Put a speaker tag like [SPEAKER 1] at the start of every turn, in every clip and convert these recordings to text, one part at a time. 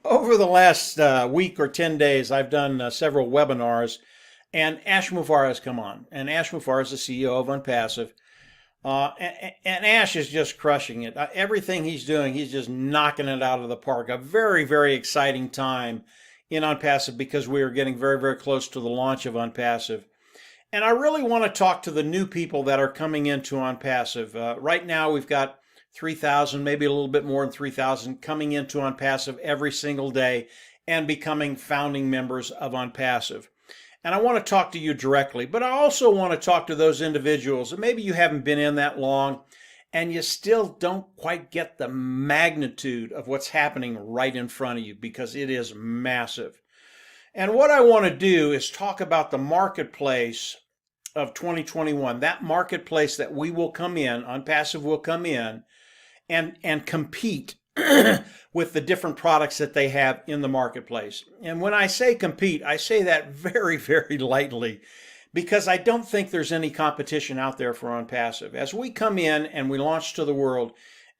[SPEAKER 1] Over the last week or 10 days, I've done several webinars, and Ash Mufareh has come on. And Ash Mufareh is the CEO of Onpassive. And Ash is just crushing it. Everything he's doing, he's just knocking it out of the park. A very, very exciting time in Onpassive because we are getting very, very close to the launch of Onpassive. And I really want to talk to the new people that are coming into Onpassive. Right now, we've got 3,000, maybe a little bit more than 3,000 coming into Onpassive every single day and becoming founding members of Onpassive. And I want to talk to you directly, but I also want to talk to those individuals that maybe you haven't been in that long and you still don't quite get the magnitude of what's happening right in front of you because it is massive. And what I want to do is talk about the marketplace of 2021, that marketplace that we will come in, Onpassive will come in and compete with the different products that they have in the marketplace. And when I say compete, I say that very, very lightly because I don't think there's any competition out there for Onpassive. As we come in and we launch to the world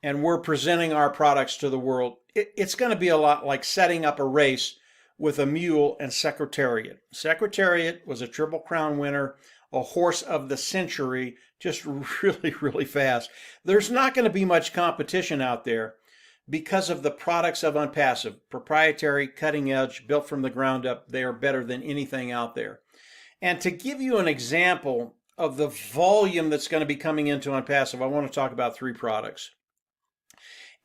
[SPEAKER 1] and we're presenting our products to the world, it's going to be a lot like setting up a race with a mule and Secretariat. Secretariat was a Triple Crown winner, a horse of the century, just really, really fast. There's not going to be much competition out there because of the products of Onpassive. Proprietary, cutting edge, built from the ground up. They are better than anything out there. And to give you an example of the volume that's going to be coming into Onpassive, I want to talk about 3 products.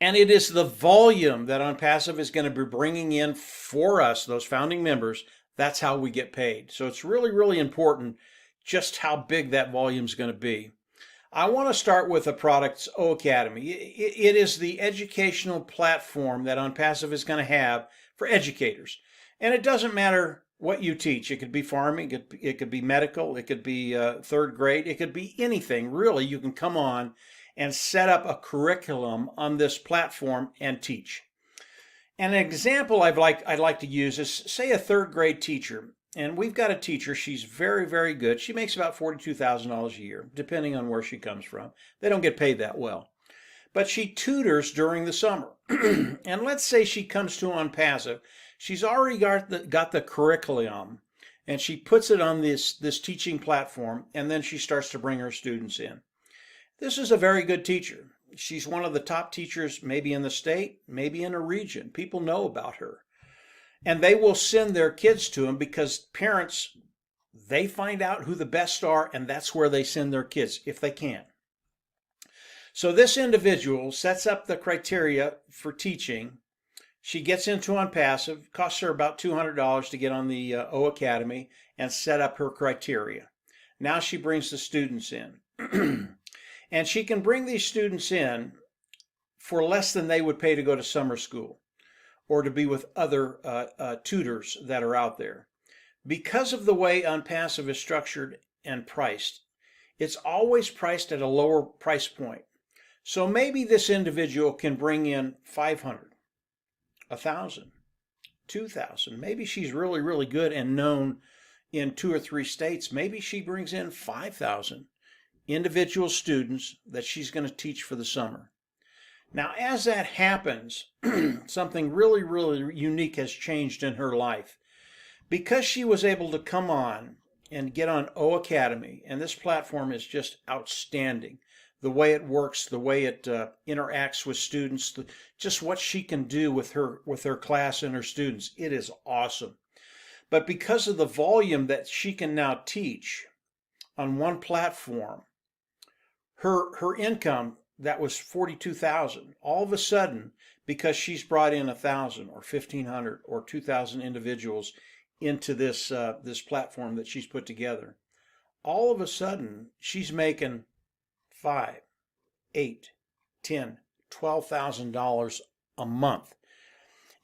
[SPEAKER 1] And it is the volume that Onpassive is going to be bringing in for us, those founding members. That's how we get paid. So it's really, really important just how big that volume is going to be. I want to start with the product's O Academy. It is the educational platform that Onpassive is going to have for educators. And it doesn't matter what you teach. It could be farming, it could be medical, it could be 3rd grade, it could be anything. Really, you can come on and set up a curriculum on this platform and teach. And an example I'd like to use is, say, a 3rd grade teacher. And we've got a teacher, she's very, very good. She makes about $42,000 a year, depending on where she comes from. They don't get paid that well. But she tutors during the summer. And let's say she comes to Onpassive. She's already got the curriculum, and she puts it on this teaching platform, and then she starts to bring her students in. This is a very good teacher. She's one of the top teachers maybe in the state, maybe in a region. People know about her. And they will send their kids to them because parents, they find out who the best are, and that's where they send their kids, if they can. So this individual sets up the criteria for teaching. She gets into Onpassive, costs her about $200 to get on the O Academy and set up her criteria. Now she brings the students in. And she can bring these students in for less than they would pay to go to summer school or to be with other tutors that are out there. Because of the way Onpassive is structured and priced, it's always priced at a lower price point. So maybe this individual can bring in 500, 1,000, 2,000. Maybe she's really, really good and known in 2 or 3 states. Maybe she brings in 5,000 individual students that she's going to teach for the summer. Now, as that happens, something really, really unique has changed in her life. Because she was able to come on and get on O Academy, and this platform is just outstanding. The way it works, the way it interacts with students, just what she can do with her class and her students, it is awesome. But because of the volume that she can now teach on one platform, her income that was $42,000, all of a sudden, because she's brought in 1,000 or 1,500 or 2,000 individuals into this platform that she's put together, all of a sudden she's making $5, $8, $10, $12,000 a month,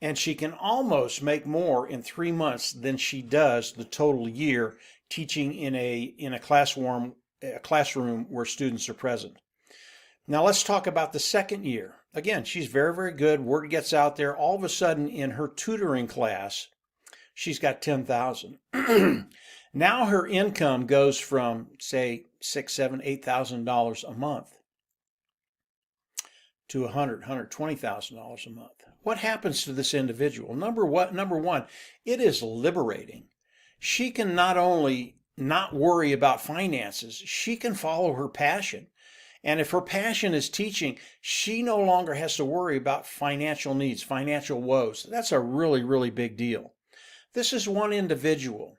[SPEAKER 1] and she can almost make more in 3 months than she does the total year teaching in a classroom where students are present. Now let's talk about the 2nd year. Again, she's very, very good. Word gets out there. All of a sudden in her tutoring class, she's got 10,000. Now her income goes from, say, $6,000, $7,000, $8,000 a month to $120,000 a month. what happens to this individual? Number one, it is liberating. She can not only not worry about finances, she can follow her passion. And if her passion is teaching, she no longer has to worry about financial needs, financial woes. That's a really, really big deal. This is one individual.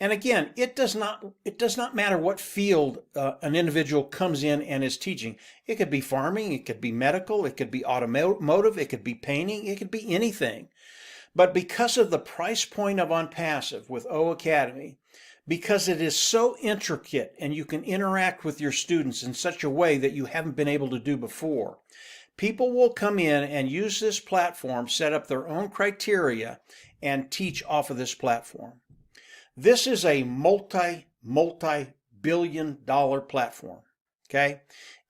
[SPEAKER 1] And again, it does not matter what field an individual comes in and is teaching. It could be farming, it could be medical, it could be automotive, it could be painting, it could be anything. But because of the price point of Onpassive with O Academy, because it is so intricate and you can interact with your students in such a way that you haven't been able to do before, people will come in and use this platform, set up their own criteria, and teach off of this platform. This is a multi-billion-dollar platform, okay?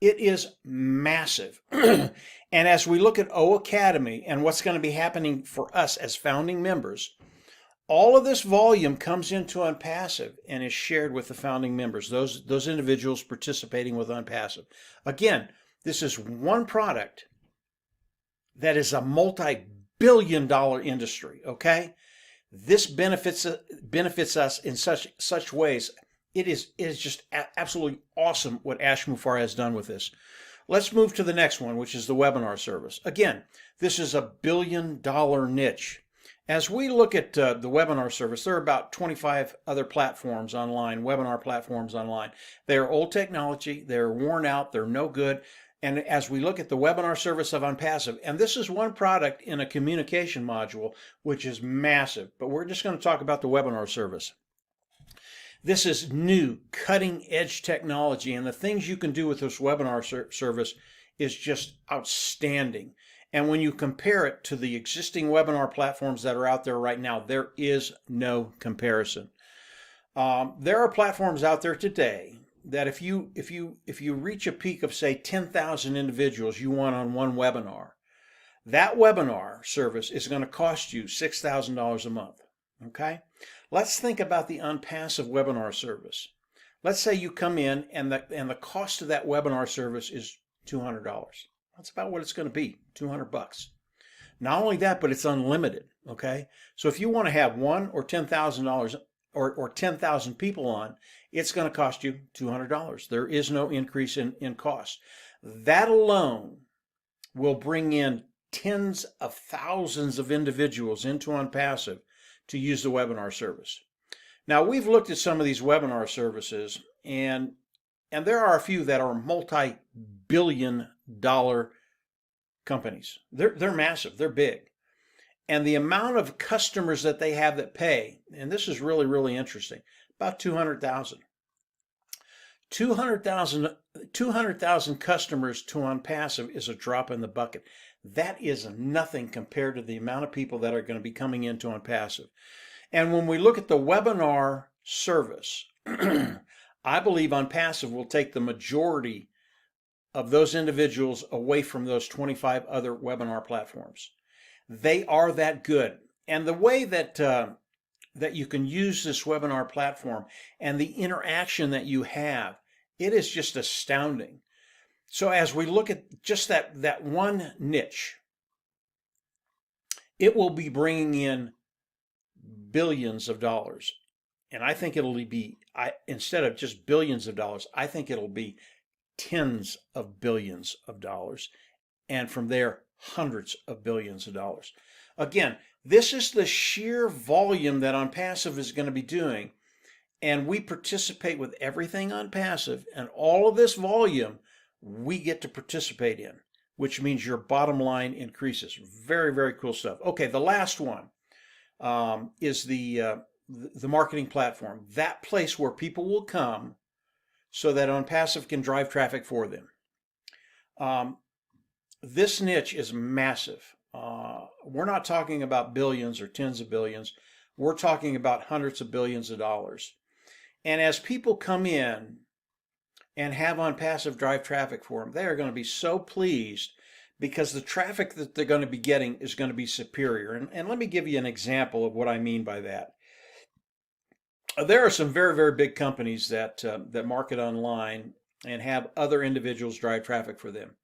[SPEAKER 1] It is massive. And as we look at O Academy and what's going to be happening for us as founding members, all of this volume comes into Onpassive and is shared with the founding members, those individuals participating with Onpassive. Again, this is one product that is a multi-billion-dollar industry, okay? This benefits us in such ways. It is just absolutely awesome what Ash Mufareh has done with this. Let's move to the next one, which is the webinar service. Again, this is a billion-dollar niche. As we look at the webinar service, there are about 25 other platforms online, webinar platforms online. They are old technology, they're worn out, they're no good. And as we look at the webinar service of Onpassive, and this is one product in a communication module, which is massive, but we're just going to talk about the webinar service. This is new, cutting-edge technology, and the things you can do with this webinar service is just outstanding. And when you compare it to the existing webinar platforms that are out there right now, there is no comparison. There are platforms out there today that if you reach a peak of, say, 10,000 individuals you want on one webinar, that webinar service is going to cost you $6,000 a month. Okay? Let's think about the Onpassive webinar service. Let's say you come in and the cost of that webinar service is $200. That's about what it's going to be, $200. Not only that, but it's unlimited. Okay? So if you want to have one or $10,000 or 10,000 people on, it's going to cost you $200. There is no increase in cost. That alone will bring in tens of thousands of individuals into Onpassive to use the webinar service. Now, we've looked at some of these webinar services, and there are a few that are multi-billion-dollar companies. They're massive. They're big. And the amount of customers that they have that pay, and this is really, really interesting, about 200,000. 200,000 customers to Onpassive is a drop in the bucket. That is nothing compared to the amount of people that are going to be coming into Onpassive. And when we look at the webinar service, I believe Onpassive will take the majority of those individuals away from those 25 other webinar platforms. They are that good. And the way that you can use this webinar platform and the interaction that you have, it is just astounding. So as we look at just that one niche, it will be bringing in billions of dollars. And I think it'll be, instead of just billions of dollars, I think it'll be tens of billions of dollars. And from there, hundreds of billions of dollars. Again, this is the sheer volume that Onpassive is going to be doing. And we participate with everything Onpassive, and all of this volume we get to participate in, which means your bottom line increases. Very, very cool stuff. Okay, the last one is the marketing platform. That place where people will come so that Onpassive can drive traffic for them. This niche is massive. We're not talking about billions or tens of billions. We're talking about hundreds of billions of dollars. And as people come in and have Onpassive drive traffic for them, they are going to be so pleased because the traffic that they're going to be getting is going to be superior. And let me give you an example of what I mean by that. There are some very, very big companies that market online and have other individuals drive traffic for them.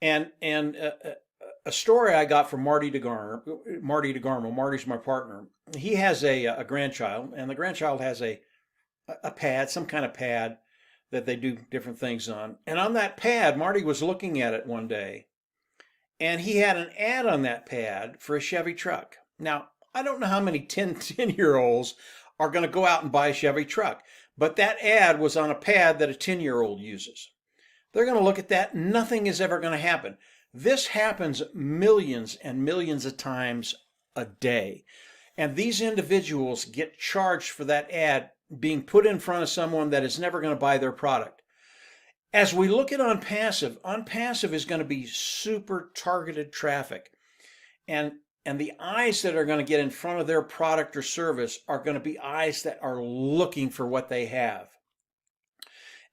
[SPEAKER 1] And a story I got from Marty DeGarmo. Marty's my partner. He has a grandchild, and the grandchild has a pad, some kind of pad that they do different things on. And on that pad, Marty was looking at it one day, and he had an ad on that pad for a Chevy truck. Now, I don't know how many 10-year-olds are going to go out and buy a Chevy truck, but that ad was on a pad that a 10-year-old uses. They're going to look at that. Nothing is ever going to happen. This happens millions and millions of times a day. And these individuals get charged for that ad being put in front of someone that is never going to buy their product. As we look at Onpassive is going to be super targeted traffic. And the eyes that are going to get in front of their product or service are going to be eyes that are looking for what they have.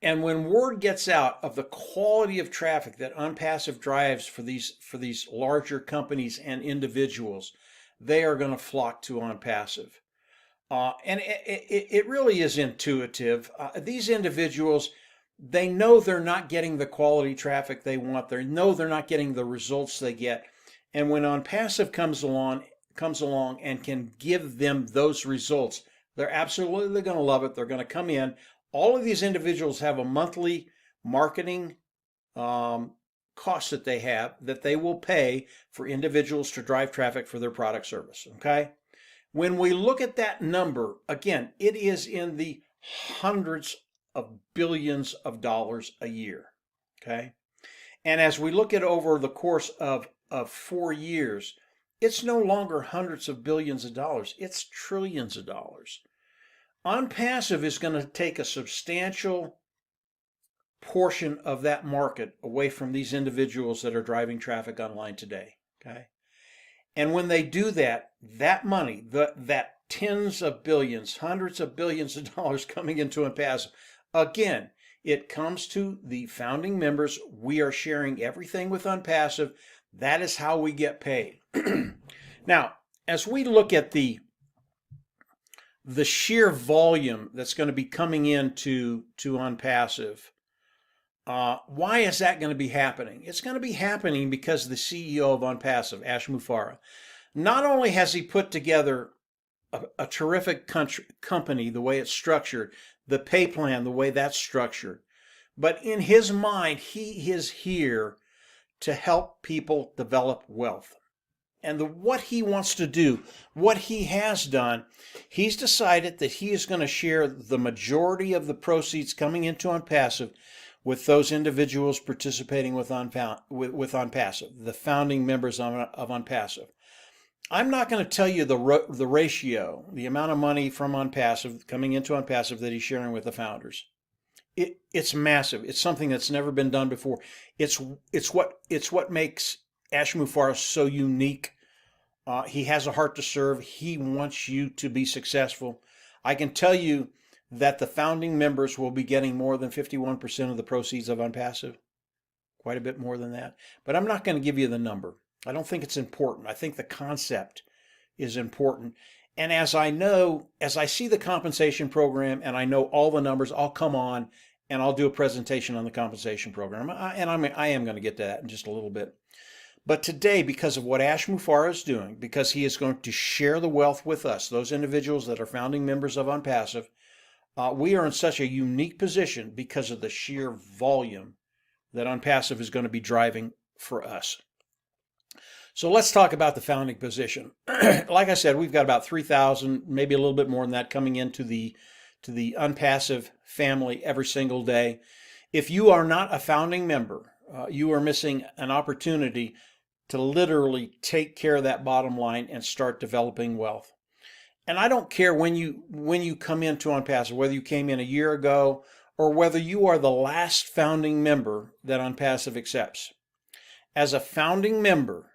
[SPEAKER 1] And when word gets out of the quality of traffic that Onpassive drives for these larger companies and individuals, they are going to flock to Onpassive. And it really is intuitive. These individuals, they know they're not getting the quality traffic they want. They know they're not getting the results they get. And when Onpassive comes along and can give them those results, they're absolutely going to love it. They're going to come in. All of these individuals have a monthly marketing cost that they have that they will pay for individuals to drive traffic for their product service. Okay. When we look at that number, again, it is in the hundreds of billions of dollars a year. Okay. And as we look at over the course of 4 years, it's no longer hundreds of billions of dollars. It's trillions of dollars. Onpassive is going to take a substantial portion of that market away from these individuals that are driving traffic online today. Okay. And when they do that, that money, that tens of billions, hundreds of billions of dollars coming into Onpassive, again, it comes to the founding members. We are sharing everything with Onpassive. That is how we get paid. Now, as we look at the sheer volume that's going to be coming into Onpassive, why is that going to be happening? It's going to be happening because the CEO of Onpassive, Ash Mufareh, not only has he put together a terrific company, the way it's structured, the pay plan, the way that's structured, but in his mind, he is here to help people develop wealth. And what he wants to do, what he has done, he's decided that he is going to share the majority of the proceeds coming into Onpassive with those individuals participating with Onpassive, the founding members of Onpassive. I'm not going to tell you the ratio, the amount of money from Onpassive coming into Onpassive that he's sharing with the founders. It's massive. It's something that's never been done before. It's what makes Ash Mufareh so unique. He has a heart to serve. He wants you to be successful. I can tell you that the founding members will be getting more than 51% of the proceeds of Onpassive. Quite a bit more than that. But I'm not going to give you the number. I don't think it's important. I think the concept is important. And as I see the compensation program and I know all the numbers, I'll come on and I'll do a presentation on the compensation program. I am going to get to that in just a little bit. But today, because of what Ash Mufareh is doing, because he is going to share the wealth with us, those individuals that are founding members of Onpassive, we are in such a unique position because of the sheer volume that Onpassive is going to be driving for us. So let's talk about the founding position. Like I said, we've got about 3,000, maybe a little bit more than that, coming into the Onpassive family every single day. If you are not a founding member, you are missing an opportunity to literally take care of that bottom line and start developing wealth. And I don't care when you come into Onpassive, whether you came in a year ago or whether you are the last founding member that Onpassive accepts. As a founding member,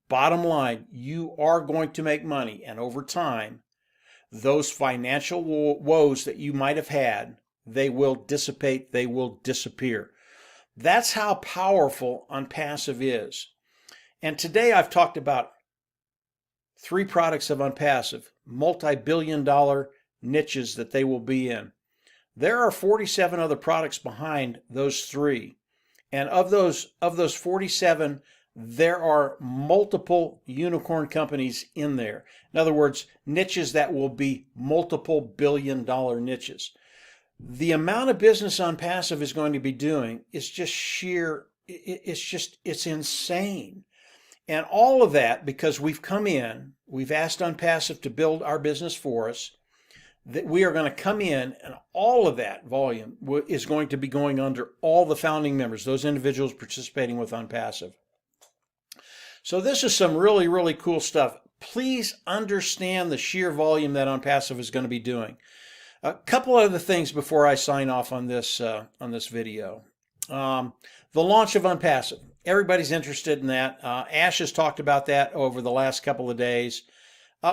[SPEAKER 1] bottom line, you are going to make money, and over time, those financial woes that you might have had, they will dissipate, they will disappear. That's how powerful Onpassive is. And today I've talked about 3 products of Onpassive, multi-billion-dollar niches that they will be in. There are 47 other products behind those 3. And of those 47, there are multiple unicorn companies in there. In other words, niches that will be multiple billion-dollar niches. The amount of business Onpassive is going to be doing is just sheer, it's insane. And all of that because we've come in, we've asked Onpassive to build our business for us, that we are going to come in and all of that volume is going to be going under all the founding members, those individuals participating with Onpassive. So this is some really, really cool stuff. Please understand the sheer volume that Onpassive is going to be doing. A couple other things before I sign off on this video. The launch of Onpassive. Everybody's interested in that. Ash has talked about that over the last couple of days.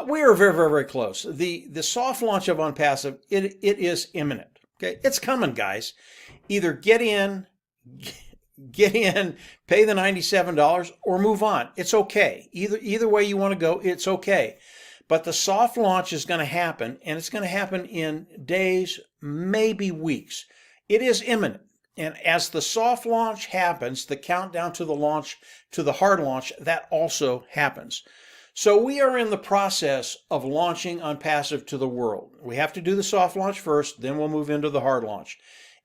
[SPEAKER 1] We are very, very, very close. The soft launch of Onpassive, it is imminent. Okay, it's coming, guys. Either get in, pay the $97, or move on. It's okay. Either way you want to go, it's okay. But the soft launch is going to happen, and it's going to happen in days, maybe weeks. It is imminent. And as the soft launch happens, the countdown to the launch, to the hard launch, that also happens. So we are in the process of launching Onpassive to the world. We have to do the soft launch first, then we'll move into the hard launch.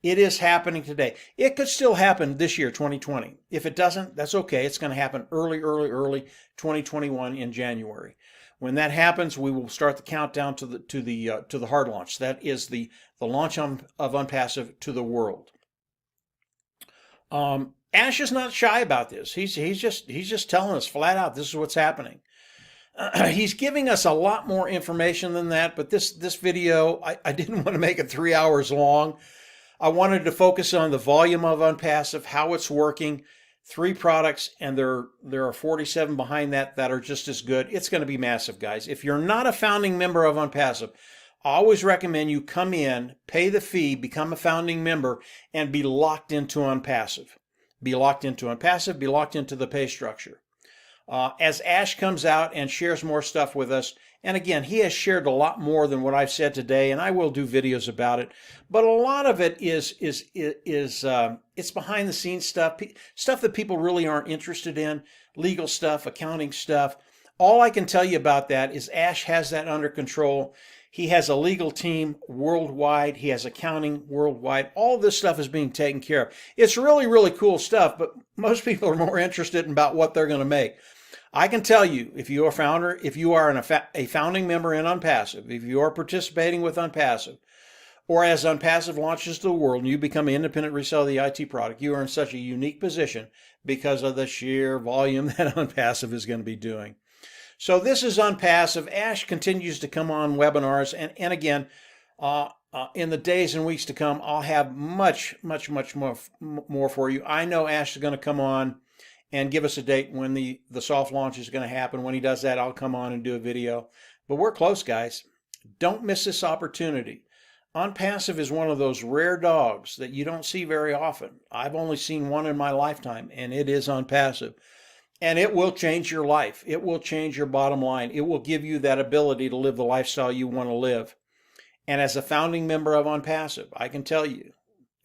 [SPEAKER 1] It is happening today. It could still happen this year, 2020. If it doesn't, that's okay. It's going to happen early 2021 in January. When that happens, we will start the countdown to the hard launch. That is the launch of Onpassive to the world. Ash is not shy about this. He's just telling us flat out this is what's happening. He's giving us a lot more information than that, but this video, I didn't want to make it 3 hours long. I wanted to focus on the volume of Onpassive, how it's working, 3 products, and there are 47 behind that are just as good. It's going to be massive, guys. If you're not a founding member of Onpassive, I always recommend you come in, pay the fee, become a founding member, and be locked into Onpassive. Be locked into Onpassive, be locked into the pay structure. As Ash comes out and shares more stuff with us, and again, he has shared a lot more than what I've said today, and I will do videos about it. But a lot of it is it's behind the scenes stuff, stuff that people really aren't interested in, legal stuff, accounting stuff. All I can tell you about that is Ash has that under control. He has a legal team worldwide. He has accounting worldwide. All this stuff is being taken care of. It's really, really cool stuff, but most people are more interested in about what they're going to make. I can tell you, if you are a founder, if you are a founding member in Onpassive, if you are participating with Onpassive, or as Onpassive launches to the world and you become an independent reseller of the IT product, you are in such a unique position because of the sheer volume that Onpassive is going to be doing. So this is Onpassive. Ash continues to come on webinars, and again, in the days and weeks to come, I'll have much more for you. I know Ash is going to come on and give us a date when the soft launch is going to happen. When he does that, I'll come on and do a video. But we're close, guys. Don't miss this opportunity. Onpassive is one of those rare dogs that you don't see very often. I've only seen one in my lifetime, and it is Onpassive. And it will change your life. It will change your bottom line. It will give you that ability to live the lifestyle you want to live. And as a founding member of Onpassive, I can tell you,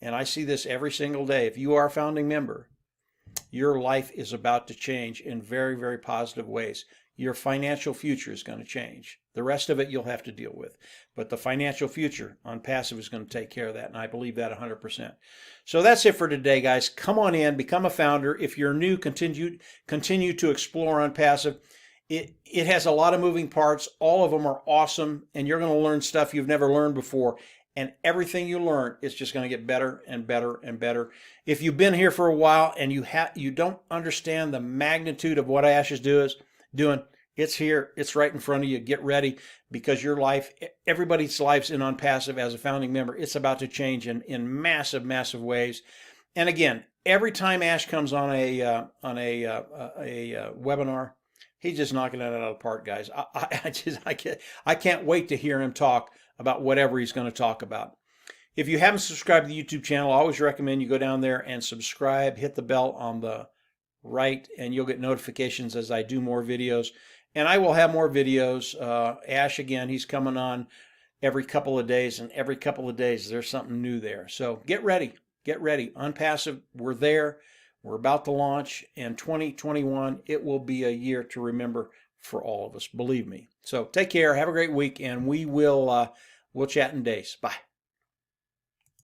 [SPEAKER 1] and I see this every single day, if you are a founding member, your life is about to change in very, very positive ways. Your financial future is going to change. The rest of it you'll have to deal with. But the financial future, Onpassive is going to take care of that, and I believe that 100%. So that's it for today, guys. Come on in, become a founder. If you're new, continue to explore Onpassive. It has a lot of moving parts. All of them are awesome, and you're going to learn stuff you've never learned before. And everything you learn is just going to get better and better and better. If you've been here for a while and you don't understand the magnitude of what Ash is doing, it's here. It's right in front of you. Get ready, because your life, everybody's life's in Onpassive as a founding member. It's about to change in massive, massive ways. And again, every time Ash comes on a webinar, he's just knocking it out of the park, guys. I can't wait to hear him talk about whatever he's going to talk about. If you haven't subscribed to the YouTube channel, I always recommend you go down there and subscribe, hit the bell on the right, and you'll get notifications as I do more videos. And I will have more videos. Ash, again, he's coming on every couple of days, and every couple of days there's something new there. So get ready. Get ready. Onpassive, we're there. We're about to launch, and 2021, it will be a year to remember for all of us, believe me. So take care, have a great week, and we'll chat in days. Bye.